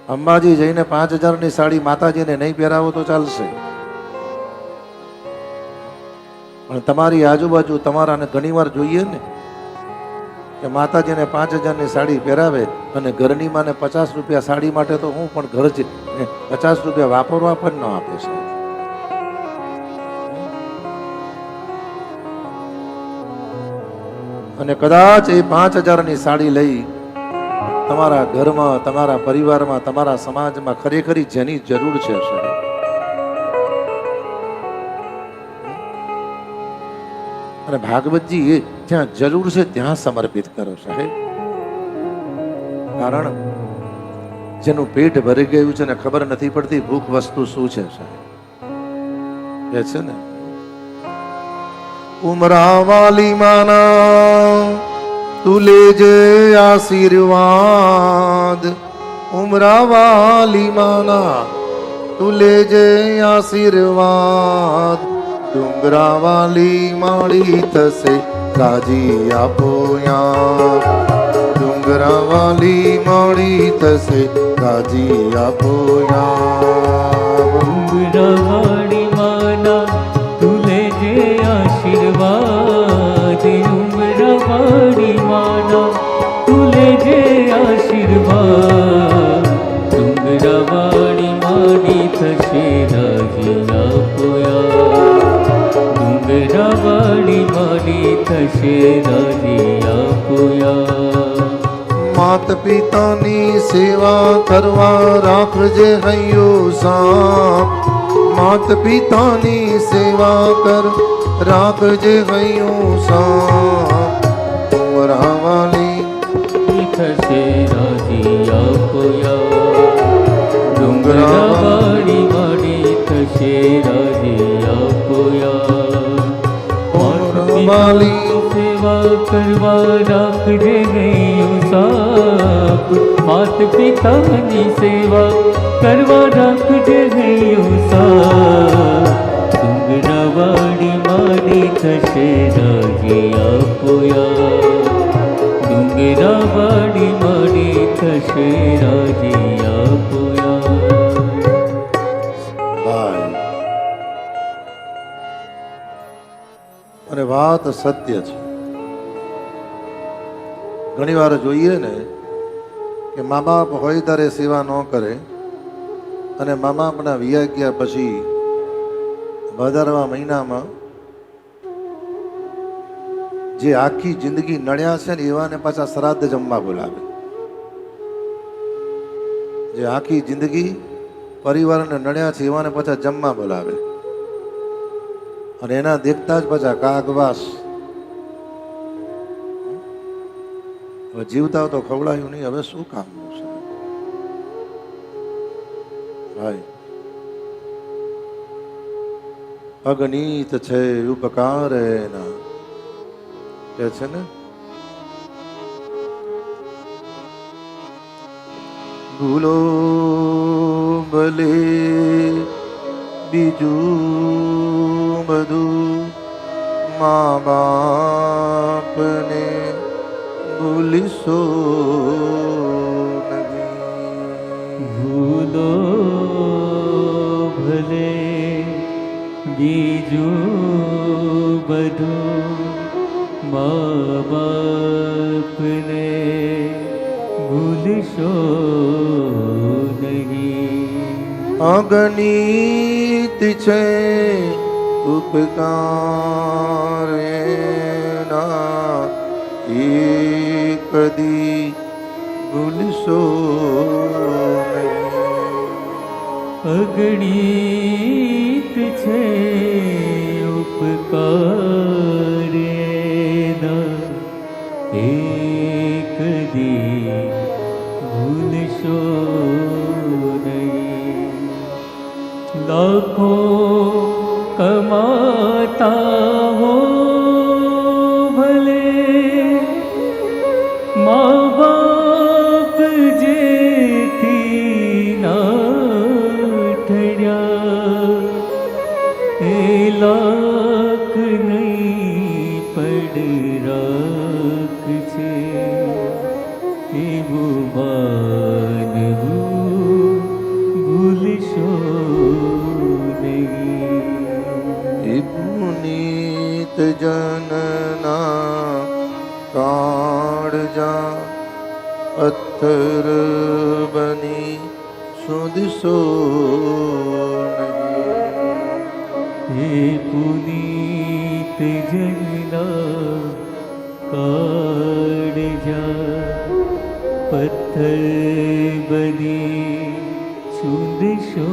અંબાજી જઈને 5000ની સાડી માતાજીને નહીં પહેરાવો તો ચાલશે, પણ તમારી આજુબાજુ તમારાને ઘણીવાર જોઈએ ને કે માતાજીને 5000ની સાડી પહેરાવે અને ઘરની માને 50 રૂપિયા સાડી માટે તો હું પણ ઘર જ 50 રૂપિયા વાપરવા પણ ન આપે છે. અને કદાચ એ 5000ની સાડી લઈ તમારા ઘરમાં, તમારા પરિવારમાં, તમારા સમાજમાં ખરેખરી જેની જરૂર છે સાહેબ, અને ભાગવતજી એ જ્યાં જરૂર છે ત્યાં સમર્પિત કરો સાહેબ. કારણ જેનું પેટ ભરી ગયું છે ને ખબર નથી પડતી ભૂખ વસ્તુ શું છે સાહેબ. એ છે ને ઉમરાવાલી માના તું લેજે આશીર્વાદ, ઉમરાવાલી માના તું લેજે આશીર્વાદ, ડુંગરાવાલી માળી થશે કાજી આપો યાદ, ડુંગરાવાલી માળી થશે કાજી આપો યાદ. ડુંગરાવાળી માના તું લેજે આશીર્વાદ, ડુંગરાવાળી માના તું લેજે આશીર્વાદ, ડુંગરાવાળી માળી થશે રાજી આપો યાદ, ડુંગરાવાળી માળી થશે રાજી આપો યાદ. માત પિતાની સેવા કરવા રાખજે હૈયો સાપ, માત પિતાની સેવા કર રાખજે હૈયો સાપ, ઉમરાવાલી થશે રાજી આપો યાદ, ડુંગરાવાળી માળી થશે રાજી આપો યાદ. ઉમરાવાલી સેવા કરવા રાખજે ગયું સાપ, માત પિતાની સેવા કરવા રાખજે ગયું સાપ, ડુંગરાવાળી માળી થશે રાજી આપો યાદ, ડુંગરાવાળી માળી થશે રાજી આપો યાદ. ભાઈ અને વાત સત્ય છે. ઘણી વાર જોઈએ ને કે મા બાપ હોય ત્યારે સેવા ન કરે અને મા બાપના વિયા ગયા પછી ભાદરવા મહિનામાં જે આખી જિંદગી નડ્યા છે ને એવાને પાછા શ્રાદ્ધ જમવા બોલાવે. જે આખી જિંદગી પરિવારને નડ્યા છે એવાને પાછા જમવા બોલાવે અને એના દેખતા જ પાછા કાગવાસ. હવે જીવતા તો ખવડાયું નહીં, હવે શું કામનું છે ભાઈ. અગણિત છે ઉપકાર એના કે છે ને, ભૂલો ભલે બીજું બધું મા બાપને ભૂલીશો નહીં. ભૂલો ભલે બીજું બધું મા બાપને ભૂલશો નહીં. અગણિત છે ઉપકાર એના એક દી ભૂલશો નહીં. અગણિત છે ઉપકાર એના એક દી ભૂલશો નહીં. લાખો કમાતા હો ભલે મા બાપ જેથી ના ઠર્યા, એ લાખ નહીં પડ રાખ છે એવું માનવું જનના કાળજા પથ્થર બની સુધશો નહીં. હે પુનીત જનના કાળજા પથ્થર બની છૂંદશો